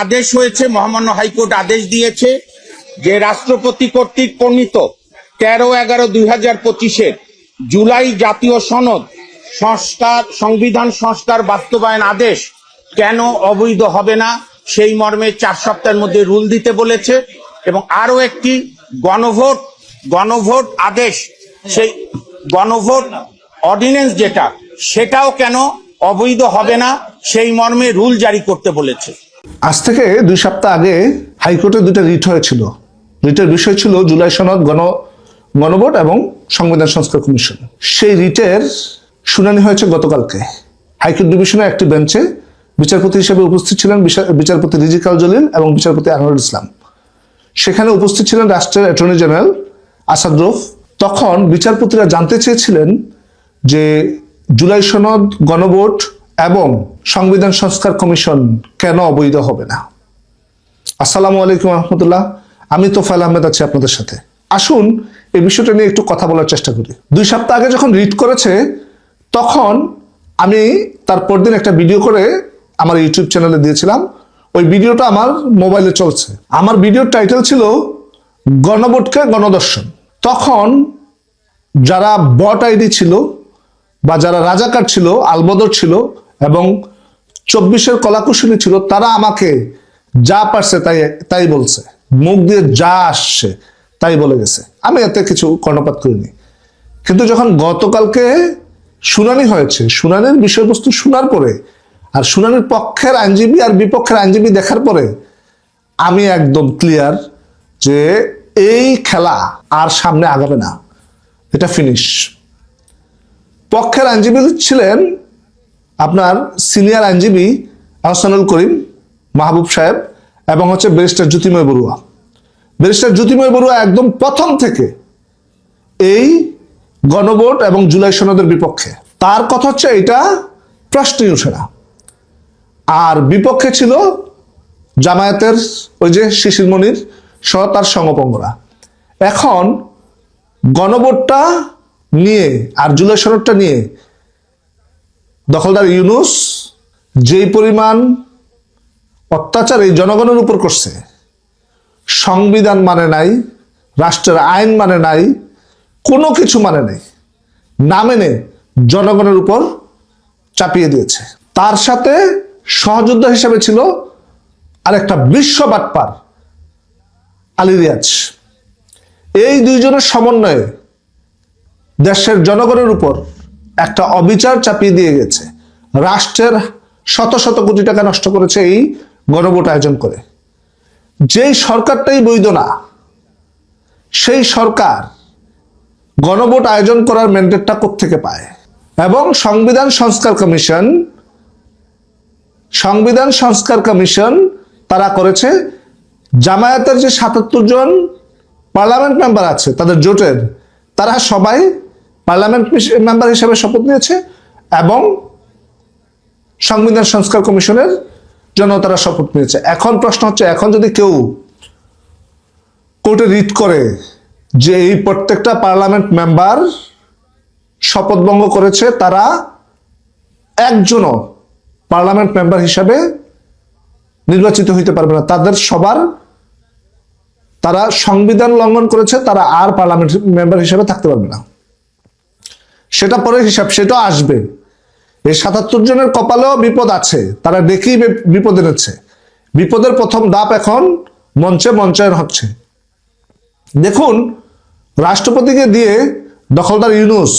আদেশ হয়েছে, মহামান্য হাইকোর্ট আদেশ দিয়েছে যে রাষ্ট্রপতি কর্তৃক প্রণীত 13/11/2025 জুলাই জাতীয় সনদ সংবিধান সংস্কার বাস্তবায়ন আদেশ কেন অবৈধ হবে না সেই মর্মে 4 সপ্তাহের মধ্যে রুল দিতে বলেছে। এবং আরো একটি গণভোট আদেশ, সেই গণভোট অর্ডিন্যান্স যেটা, সেটাও কেন অবৈধ হবে না সেই মর্মে রুল জারি করতে বলেছে। আজ থেকে 2 সপ্তাহ আগে হাইকোর্টে 2টা রিট হয়েছিল। রিটের বিষয় ছিল জুলাই সনদ, গণভোট এবং সংবিধান সংস্কার কমিশন। সেই রিটের শুনানি হয়েছে গতকালকে হাইকোর্ট ডিভিশনের একটি বেঞ্চে। বিচারপতি হিসেবে উপস্থিত ছিলেন বিচারপতি রিজিকাল জলিল এবং বিচারপতি আনোয়ারুল ইসলাম। সেখানে উপস্থিত ছিলেন রাষ্ট্রের অ্যাটর্নি জেনারেল আসাদ রৌফ। তখন বিচারপতিরা জানতে চেয়েছিলেন যে জুলাই সনদ, গণভোট এবং সংবিধান সংস্কার কমিশন কেন অবৈধ হবে না। আসসালামু আলাইকুম রহমতুল্লাহ, আমি তোফায়েল আহমেদ আছি আপনাদের সাথে। আসুন এই বিষয়টা নিয়ে একটু কথা বলার চেষ্টা করি। 2 সপ্তাহ আগে যখন রিট করেছে তখন আমি তার পরদিন একটা ভিডিও করে আমার ইউটিউব চ্যানেলে দিয়েছিলাম। ওই ভিডিওটা আমার মোবাইলে চলছে। আমার ভিডিওর টাইটেল ছিল গণভোটকে গণদর্শন। তখন যারা বট আইডি ছিল বা যারা রাজাকার ছিল, আলবদর ছিল এবং 24-এর কলাকুশলী ছিল, তারা আমাকে যা পারছে তাই বলছে, মুখ দিয়ে যা আসছে তাই বলে গেছে। আমি এতে কিছু কর্ণপাত করিনি। কিন্তু যখন গতকালকে শুনানি হয়েছে, শুনানির বিষয়বস্তু শোনার পরে আর শুনানির পক্ষের আইনজীবী আর বিপক্ষের আইনজীবী দেখার পরে আমি একদম ক্লিয়ার যে এই খেলা আর সামনে আগাবে না, এটা ফিনিশ। পক্ষের আইনজীবী ছিলেন আপনার সিনিয়র আইনজীবী আহসানুল করিম মাহবুব সাহেব এবং ব্যারিস্টার জ্যোতির্ময় বড়ুয়া। ব্যারিস্টার জ্যোতির্ময় বড়ুয়া একদম প্রথম থেকে এই গণভোট এবং জুলাই সনদের বিপক্ষে। তার কথা এটা প্রশ্নই ওঠে না। আর বিপক্ষে ছিল জামায়াতের ওই যে শিশির মনির সহ তার সঙ্গপঙ্গরা। এখন গণভোটটা নিয়ে আর জুলাই সনদটা নিয়ে দখলদার ইউনূস যেই পরিমাণ অত্যাচার এই জনগণের উপর করছে, সংবিধান মানে নাই, রাষ্ট্রের আইন মানে নাই, কোনো কিছু মানে নেই, না মেনে জনগণের উপর চাপিয়ে দিয়েছে। তার সাথে সহযোদ্ধা হিসেবে ছিল আরেকটা বিশ্ব বাটপার আলী রিয়াজ। এই দুইজনের সমন্বয়ে দেশের জনগণের উপর একটা অবিচার চাপিয়ে দিয়ে গেছে। রাষ্ট্রের শত শত কোটি টাকা নষ্ট করেছে এই গণভোট আয়োজন করে। যেই সরকারটাই বৈধ না, সেই সরকার গণভোট আয়োজন করার ম্যান্ডেটটা কোত্থেকে পায়? এবং সংবিধান সংস্কার কমিশন তারা করেছে জামায়াতের যে 77 জন পার্লামেন্ট মেম্বার আছে তাদের জোটের, তারা সবাই পার্লামেন্ট মেম্বার হিসেবে শপথ নিয়েছে এবং সংবিধান সংস্কার কমিশনের জন্য তারা শপথ নিয়েছে। এখন প্রশ্ন হচ্ছে, এখন যদি কেউ কোর্টে রিট করে যে এই প্রত্যেকটা পার্লামেন্ট মেম্বার শপথ ভঙ্গ করেছে, তারা একজনও পার্লামেন্ট মেম্বার হিসাবে নির্বাচিত হইতে পারবে না, তারা সংবিধান লঙ্ঘন করেছে, তারা আর পার্লামেন্ট মেম্বার হিসাবে থাকতে পারবে না। সেটা পরে হিসাব, সেটা আসবে। এই 77 জনের কপালেও বিপদ আছে, তারা দেখেই বিপদ এনেছে। বিপদের প্রথম ধাপ এখন মঞ্চায়ন হচ্ছে। দেখুন, রাষ্ট্রপতিকে দিয়ে দখলদার ইউনূস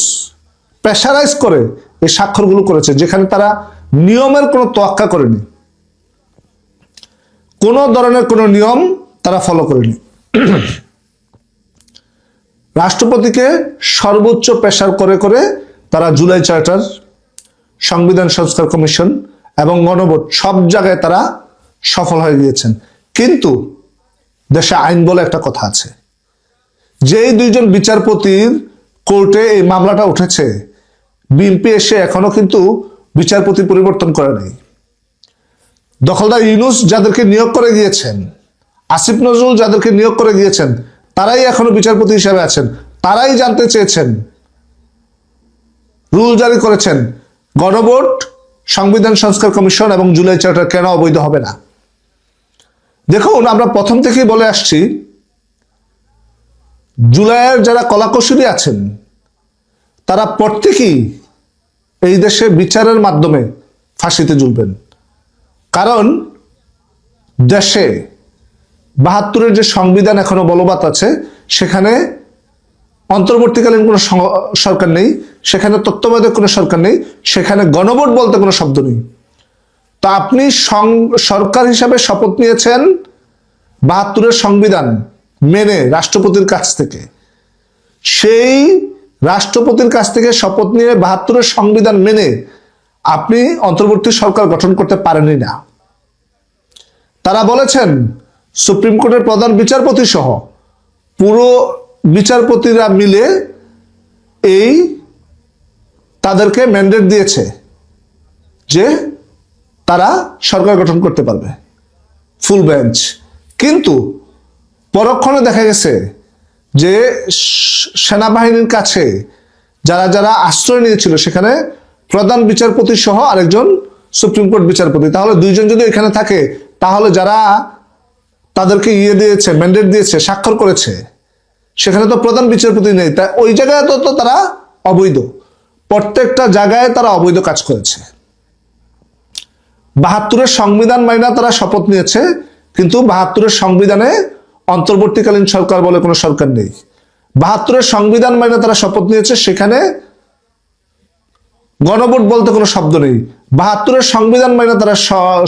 প্রেশারাইজ করে এই স্বাক্ষরগুলো করেছে, যেখানে তারা নিয়মের কোনো তোয়াক্কা করেনি, কোনো ধরনের কোনো নিয়ম তারা ফলো করেনি। রাষ্ট্রপতিকে সর্বোচ্চ প্রেশার করে করে তারা জুলাই চার্টার, সংবিধান সংস্কার কমিশন এবং গণভোট সব জায়গায় তারা সফল হয়ে গিয়েছেন। কিন্তু দেশে আইন বলে একটা কথা আছে। যেই 2 জন বিচারপতির কোর্টে এই মামলাটা উঠেছে, বিএনপি এসে এখনো কিন্তু বিচারপতি পরিবর্তন করে নাই। দখলদার ইউনূস যাদেরকে নিয়োগ করে গিয়েছেন, আসিফ নজরুল যাদেরকে নিয়োগ করে গিয়েছেন, তারাই এখনো বিচারপতি হিসেবে আছেন। তারাই জানতে চেয়েছেন, রুল জারি করেছেন, গণভোট, সংবিধান সংস্কার কমিশন এবং জুলাই চার্টার কেন অবৈধ হবে না। দেখুন, আমরা প্রথম থেকেই বলে আসছি, জুলাইয়ের যারা কলাকুশলী আছেন তারা প্রত্যেকেই এই দেশে বিচারের মাধ্যমে ফাঁসিতে ঝুলবেন। কারণ দেশে ৭২-এর যে সংবিধান এখনো বলবৎ আছে, সেখানে অন্তর্বর্তীকালীন কোনো সরকার নেই, সেখানে তত্ত্বাবধায়ক কোনো সরকার নেই, সেখানে গণভোট বলতে কোনো শব্দ নেই। তো আপনি সরকার হিসাবে শপথ নিয়েছেন ৭২-এর সংবিধান মেনে রাষ্ট্রপতির কাছ থেকে। সেই রাষ্ট্রপতির কাছ থেকে শপথ নিয়ে ৭২-এর সংবিধান মেনে আপনি অন্তর্বর্তী সরকার গঠন করতে পারেনই না। তারা বলেছেন সুপ্রিম কোর্টের প্রধান বিচারপতি সহ পুরো বিচারপতিরা মিলে তাদেরকে ম্যান্ডেট দিয়েছে যে তারা সরকার গঠন করতে পারবে, ফুল বেঞ্চ। কিন্তু পরক্ষণে দেখা গেছে যে সেনাবাহিনীর কাছে যারা যারা আশ্রয় নিয়েছিল, সেখানে প্রধান বিচারপতি সহ আরেকজন সুপ্রিম কোর্ট বিচারপতি, তাহলে দুইজন যদি এখানে থাকে, তাহলে যারা তাদেরকে দিয়েছে, ম্যান্ডেট দিয়েছে, স্বাক্ষর করেছে, সেখানে তো প্রধান বিচারপতি নেই। তাই ওই জায়গায় তো তারা অবৈধ, প্রত্যেকটা জায়গায় তারা অবৈধ কাজ করেছে। ৭২-এর সংবিধান মাইনা তারা শপথ নিয়েছে, কিন্তু ৭২-এর সংবিধানে অন্তর্বর্তীকালীন সরকার বলে কোনো সরকার নেই। ৭২-এর সংবিধান মাইনা তারা শপথ নিয়েছে, সেখানে গণভোট বলতে কোনো শব্দ নেই। ৭২-এর সংবিধান মাইনা তারা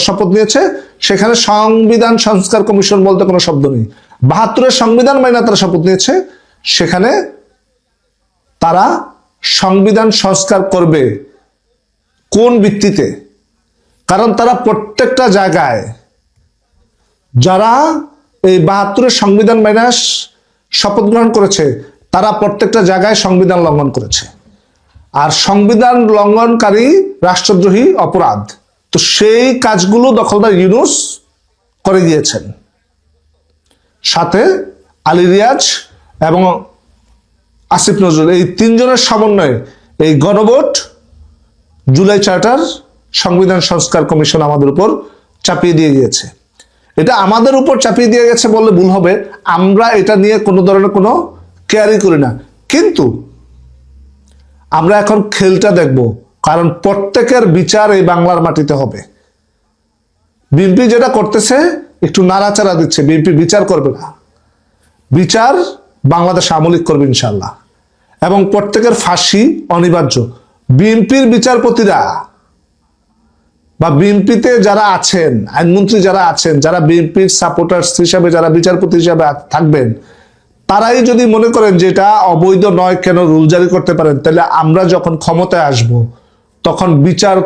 শপথ নিয়েছে, সেখানে সংবিধান সংস্কার কমিশন বলতে কোনো শব্দ নেই। ৭২-এর সংবিধান মাইনা তারা শপথ নিয়েছে, সেখানে তারা সংবিধান সংস্কার করবে কোন ভিত্তিতে? কারণ তারা প্রত্যেকটা জায়গায়, যারা এই ৭২-এর সংবিধান মাইনা শপথ গ্রহণ করেছে, তারা প্রত্যেকটা জায়গায় সংবিধান লঙ্ঘন করেছে। আর সংবিধান লঙ্ঘনকারী রাষ্ট্রদ্রোহী অপরাধ। তো সেই কাজগুলো দখলদার ইউনূস করে গিয়েছেন, সাথে আলী রিয়াজ এবং আসিফ নজরুল, এই তিনজনের সমন্বয়ে এই গণভোট, জুলাই চার্টার, সংবিধান সংস্কার কমিশন আমাদের উপর চাপিয়ে দিয়ে গিয়েছে। এটা আমাদের উপর চাপিয়ে দিয়ে গেছে বললে ভুল হবে, আমরা এটা নিয়ে কোনো ধরনের কোনো কেয়ারই করি না। কিন্তু আমরা এখন খেলটা দেখব, কারণ প্রত্যেকের বিচার এই বাংলার মাটিতে হবে। বিএনপি যেটা করতেছে, একটু নাড়াচাড়া দিচ্ছে, বিএনপি বিচার করবে না, বিচার বাংলাদেশ আমলিক করবে ইনশাল্লাহ, এবং প্রত্যেকের ফাঁসি অনিবার্য। বিএনপির বিচারপতিরা বা বিএনপিতে যারা আছেন, আইনমন্ত্রী যারা আছেন, যারা বিএনপির সাপোর্টার্স হিসাবে, যারা বিচারপতি হিসাবে থাকবেন, তারাই যদি মনে করেন যে এটা অবৈধ নয়, কেন রুল জারি করতে পারেন, তাহলে আমরা যখন ক্ষমতায় আসব, তখন বিচার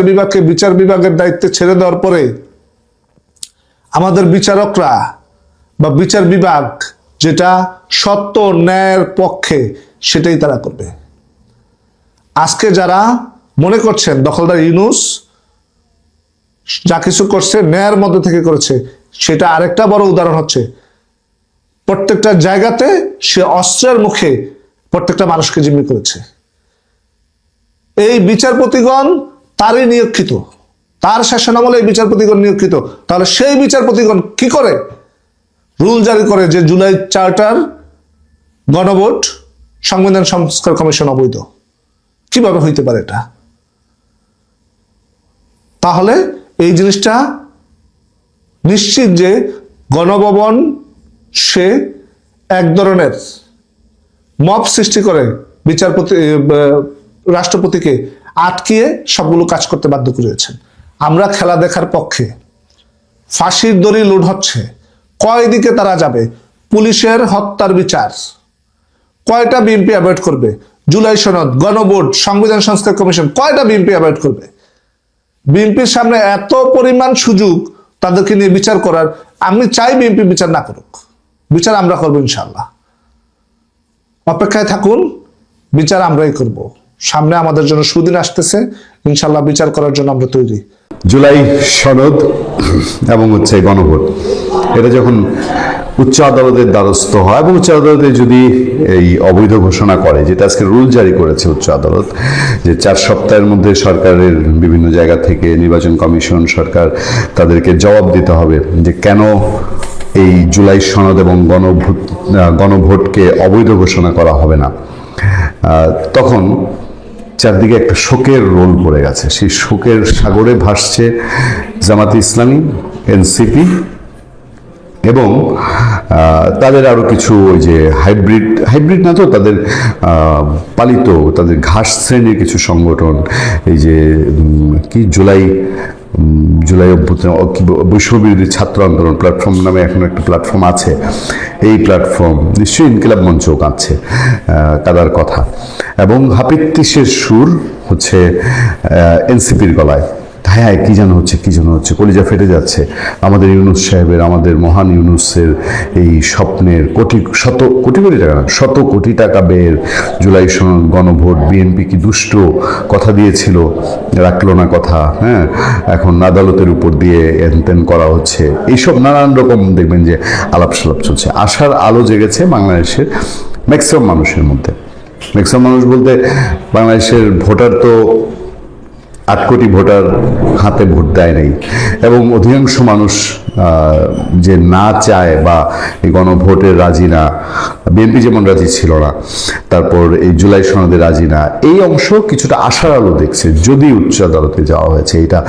বিভাগকে বিচার বিভাগের দায়িত্বে ছেড়ে দেওয়ার পরে আমাদের বিচারকরা বা বিচার বিভাগ যেটা সত্য ন্যায়ের পক্ষে, সেটাই তারা করবে। আজকে যারা মনে করছেন দখলদার ইউনূস যা কিছু করছে ন্যায়ের মধ্যে থেকে করেছে, সেটা আরেকটা বড় উদাহরণ হচ্ছে প্রত্যেকটা জায়গাতে সে অস্ত্রের মুখে প্রত্যেকটা মানুষকে জিম্মি করেছে। এই বিচারপতিগণ তারই নিয়োগিত, তার শাসনামলে এই বিচারপতিগণ নিয়োগিত। তাহলে সেই বিচারপতিগণ কি করে রুল জারি করে যে জুলাই চার্টার, গণভোট, সংবিধান সংস্কার কমিশন অবৈধ? কিভাবে হইতে পারে এটা? তাহলে এই জিনিসটা নিশ্চিত যে গণভবন সে এক ধরনের মব সৃষ্টি করে রাষ্ট্রপতিকে আটকিয়ে সবগুলো কাজ করতে বাধ্য করেছেন। আমরা খেলা দেখার পক্ষে। ফাঁসির দড়ি লোড হচ্ছে, কয় দিকে তারা যাবে? পুলিশের হত্যার বিচার কয়টা বিএনপি অ্যাভয়েড করবে? জুলাই সনদ, গণভোট, সংবিধান সংস্কার কমিশন, কয়টা বিএনপি অ্যাভয়েড করবে? বিএনপির সামনে এত পরিমাণ সুযোগ তাদেরকে নিয়ে বিচার করার। আমি চাই বিএনপি বিচার না করুক, বিচার আমরা করবো ইনশাল্লাহ। অপেক্ষায় থাকুন, বিচার আমরাই করব। সামনে আমাদের জন্য সুদিন আসতেছে, ইনশাল্লাহ বিচার করার জন্য আমরা তৈরি। জুলাই সনদ এবং গণভোট, এটা যখন উচ্চ আদালতের দ্বারস্থ হয় এবং উচ্চ আদালতে যদি এই অবৈধ ঘোষণা করে, যেটা আজকে রুল জারি করেছে উচ্চ আদালত, যে 4 সপ্তাহের মধ্যে সরকারের বিভিন্ন জায়গা থেকে নির্বাচন কমিশন, সরকার তাদেরকে জবাব দিতে হবে যে কেন এই জুলাই সনদ এবং গণভোটকে অবৈধ ঘোষণা করা হবে না। তখন চারদিকে একটা শোকের রোল পড়ে গেছে। সেই শোকের সাগরে ভাসছে জামাতে ইসলামী, এনসিপি এবং তাদের আরো কিছু ওই যে হাইব্রিড না তো, তাদের পালিত, তাদের ঘাস শ্রেণীর কিছু সংগঠন, এই যে কি জুলাই অভ্যুত্থান, বৈষম্যবিরোধী ছাত্র আন্দোলন প্ল্যাটফর্ম নামে এখন একটা প্ল্যাটফর্ম আছে। এই প্ল্যাটফর্ম নিশ্চয়ই ইনকিলাব মঞ্চও কাঁদছে কাদার কথা, এবং হাপিত্তিসের সুর হচ্ছে এনসিপির গলায়। হ্যাঁ, কি যেন হচ্ছে, কলিজা ফেটে যাচ্ছে আমাদের ইউনূস সাহেবের, আমাদের মহান ইউনূসের এই স্বপ্নের শত কোটি টাকা ব্যয়ের জুলাই সনদ, গণভোট। বিএনপি কি দুষ্ট কথা দিয়েছিল, রাখলো না কথা। হ্যাঁ, এখন আদালতের উপর দিয়ে এনতেন করা হচ্ছে, এইসব নানান রকম দেখবেন যে আলাপ সালাপ চলছে। আশার আলো জেগেছে বাংলাদেশের ম্যাক্সিমাম মানুষের মধ্যে। ম্যাক্সিমাম মানুষ বলতে বাংলাদেশের ভোটার তো 8 কোটি ভোটার হাতে ভোট দেয় নাই, এবং অধিকাংশ মানুষ যে না চায় বা এই গণভোটের রাজি না, বিএনপি যেমন রাজি ছিল না, তারপর এই জুলাই সনদে রাজি না, এই অংশ কিছুটা আশার আলো দেখছে। যদি উচ্চ আদালতে যাওয়া হয়েছে, এটা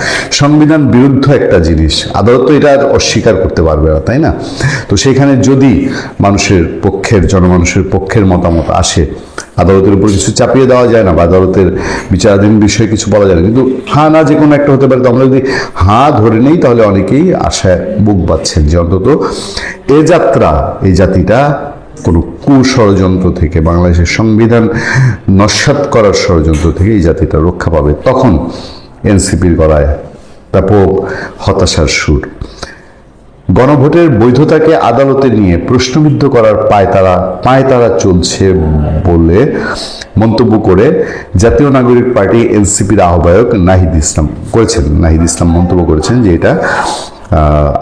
সংবিধান বিরুদ্ধ একটা জিনিস, আদালত তো এটা অস্বীকার করতে পারবে না, তাই না? তো সেখানে যদি জনমানুষের পক্ষের মতামত আসে, আদালতের উপর কিছু চাপিয়ে দেওয়া যায় না, বা আদালতের বিচারাধীন বিষয়ে কিছু বলা যায় না, কিন্তু হ্যাঁ না যে কোনো একটা হতে পারে। তো আমরা যদি হ্যাঁ ধরে নেই, তাহলে অনেকেই আশায় বুক বাঁধছেন যে অন্তত এই জাতিটা কোনো কুষড়যন্ত্র থেকে, বাংলাদেশের সংবিধান নস্যাৎ করার ষড়যন্ত্র থেকে এই জাতিটা রক্ষা পাবে। তখন এনসিপির গলায় ব্যাপক হতাশার সুর। গণভোটের বৈধতাকে আদালতে নিয়ে প্রশ্নবিদ্ধ করার পায়তারা চলছে বলে মন্তব্য করে জাতীয় নাগরিক পার্টি এনসিপির আহ্বায়ক নাহিদ ইসলাম মন্তব্য করেছেন যে এটা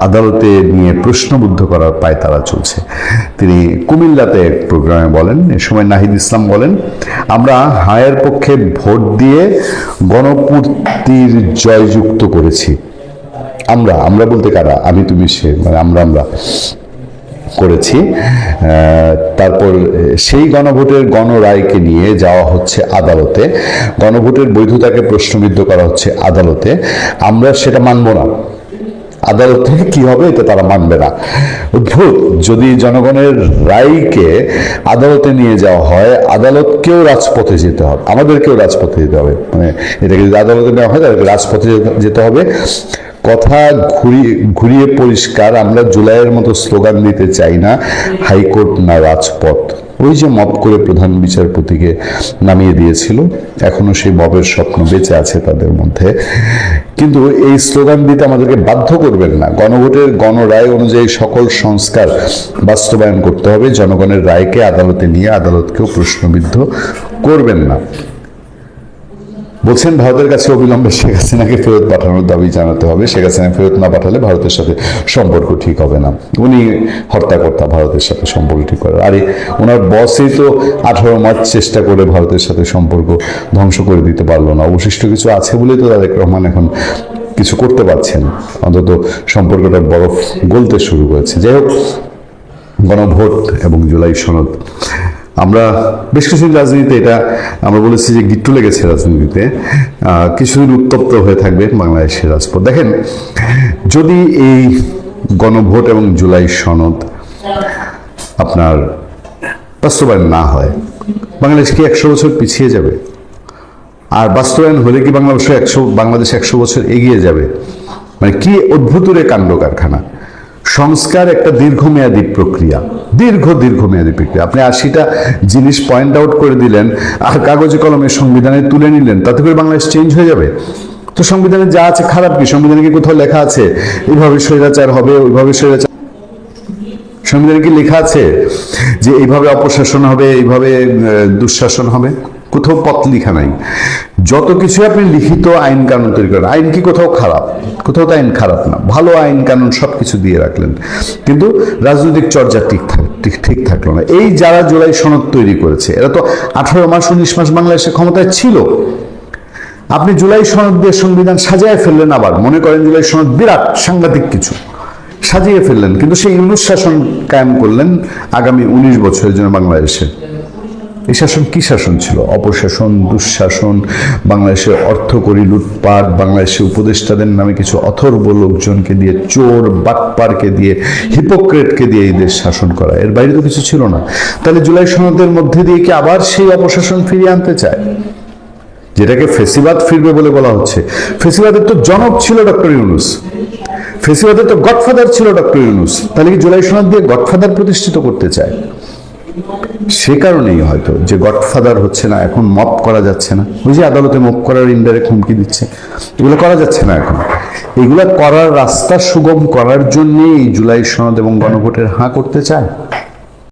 আদালতে নিয়ে প্রশ্নবিদ্ধ করার পায়তারা চলছে। তিনি কুমিল্লাতে এক প্রোগ্রামে বলেন, এ সময় নাহিদ ইসলাম বলেন, আমরা হায়ের পক্ষে ভোট দিয়ে গণপূর্তির জয়যুক্ত করেছি। আমরা বলতে কারা? আমি, তুমি, সে, মানে আমরা করেছি। তারপর সেই গণভোটের গণরায়কে নিয়ে যাওয়া হচ্ছে আদালতে, গণভোটের বৈধতাকে প্রশ্নবিদ্ধ করা হচ্ছে আদালতে। আমরা সেটা মানব না। আদালত থেকে কি হবে এটা তারা মানবে না। অদ্ভুত, যদি জনগণের রায়কে আদালতে নিয়ে যাওয়া হয়, আদালতকেও রাজপথে যেতে হবে, আমাদেরকেও রাজপথে যেতে হবে। মানে এটাকে যদি আদালতে নেওয়া হয়, তাদেরকে রাজপথে যেতে হবে। কথা ঘুরিয়ে পরিষ্কার, আমরা জুলাইয়ের মতো স্লোগান দিতে চাই না, হাইকোর্ট না রাজপথ। ওই যে মব করে প্রধান বিচারপতিকে নামিয়ে দিয়েছিল, এখনো সেই মবের স্বপ্ন বেঁচে আছে তাদের মধ্যে। কিন্তু এই স্লোগান দিতে আমাদেরকে বাধ্য করবেন না। গণভোটের গণরায় অনুযায়ী সকল সংস্কার বাস্তবায়ন করতে হবে। জনগণের রায়কে আদালতে নিয়ে আদালতকেও প্রশ্নবিদ্ধ করবেন না। বলছেন ভারতের কাছে অবিলম্বে শেখ হাসিনাকে ফেরত পাঠানোর দাবি জানাতে হবে। শেখ হাসিনা ফেরত না পাঠালে ভারতের সাথে সম্পর্ক ঠিক হবে না। উনি হর্তাকর্তা ভারতের সাথে সম্পর্ক ঠিক করার। আরে ওনার বসই তো 18 মার্চ চেষ্টা করে ভারতের সাথে সম্পর্ক ধ্বংস করে দিতে পারলো না। অবশিষ্ট কিছু আছে বলেই তো তারেক রহমান এখন কিছু করতে পারছেন, অন্তত সম্পর্কটা বরফ গলতে শুরু করেছে। যাই হোক, গণভোট এবং জুলাই সনদ, আমরা বেশ কিছুদিন রাজনীতিতে এটা আমরা বলেছি যে গিট্টু লেগেছে রাজনীতিতে, কিছুদিন উত্তপ্ত হয়ে থাকবে বাংলাদেশের রাজপথ। দেখেন, যদি এই গণভোট এবং জুলাই সনদ আপনার বাস্তবায়ন না হয়, বাংলাদেশ কি 100 বছর পিছিয়ে যাবে? আর বাস্তবায়ন হলে কি বাংলাদেশ 100 বছর এগিয়ে যাবে? মানে কি অদ্ভুতুরে কাণ্ড কারখানা। সংস্কার একটা দীর্ঘমেয়াদী প্রক্রিয়া, দীর্ঘমেয়াদী প্রক্রিয়া। আপনি 80টা জিনিস পয়েন্ট আউট করে দিলেন আর কাগজে কলমে সংবিধানে তুলে নিলেন, তাতে করে বাংলাদেশ চেঞ্জ হয়ে যাবে? তো সংবিধানে যা আছে খারাপ কি? সংবিধানে কি কোথাও লেখা আছে এইভাবে স্বৈরাচার হবে, ওইভাবে স্বৈরাচার? সংবিধানে কি লেখা আছে যে এইভাবে অপশাসন হবে, এইভাবে দুঃশাসন হবে? কোথাও পথ লিখা নাই। যত কিছু আপনি লিখিত আইন কানুন তৈরি করেন, আইন কি কোথাও খারাপ? কোথাও তো আইন খারাপ না, ভালো আইন কানুন সবকিছু দিয়ে রাখলেন, কিন্তু রাজনৈতিক চর্চা ঠিক থাকলো না। এই যারা জুলাই সনদ তৈরি করেছে এরা তো 18 মাস 19 মাস বাংলাদেশে ক্ষমতায় ছিল। আপনি জুলাই সনদ দিয়ে সংবিধান সাজিয়ে ফেললেন, আবার মনে করেন জুলাই সনদ বিরাট সাংঘাতিক কিছু সাজিয়ে ফেললেন, কিন্তু সেই ইউনূস শাসন কায়েম করলেন আগামী 19 বছরের জন্য বাংলাদেশে। এই শাসন কি শাসন ছিল? অপশাসন, দুঃশাসন, বাংলাদেশের অর্থকরী লুটপাট, বাংলাদেশের উপদেষ্টাদের নামে কিছু অথর্ব লোকজনকে দিয়ে, চোর বাটপারকে দিয়ে, হিপোক্রেটকে দিয়ে এই দেশ শাসন করা, এর বাইরে তো কিছু ছিল না। তাহলে জুলাই সনদের মধ্যে দিয়ে কি আবার সেই অপশাসন ফিরিয়ে আনতে চায়, যেটাকে ফেসিবাদ ফিরবে বলে বলা হচ্ছে? ফেসিবাদের তো জনক ছিল ডক্টর ইউনূস, ফেসিবাদের তো গডফাদার ছিল ডক্টর ইউনূস। তাহলে কি জুলাই সনদ দিয়ে গডফাদার প্রতিষ্ঠিত করতে চায়? সে কারণেই হয়তো যে গডফাদার হচ্ছে না, এখন মপ করা যাচ্ছে না। ওই যে আদালতে মপ করার ইনডাইরেক্ট হুমকি দিচ্ছে, এগুলো করা যাচ্ছে না এখন। এগুলা করার রাস্তা সুগম করার জন্য এই জুলাই সনদ এবং গণভোটের হাঁ করতে চায়।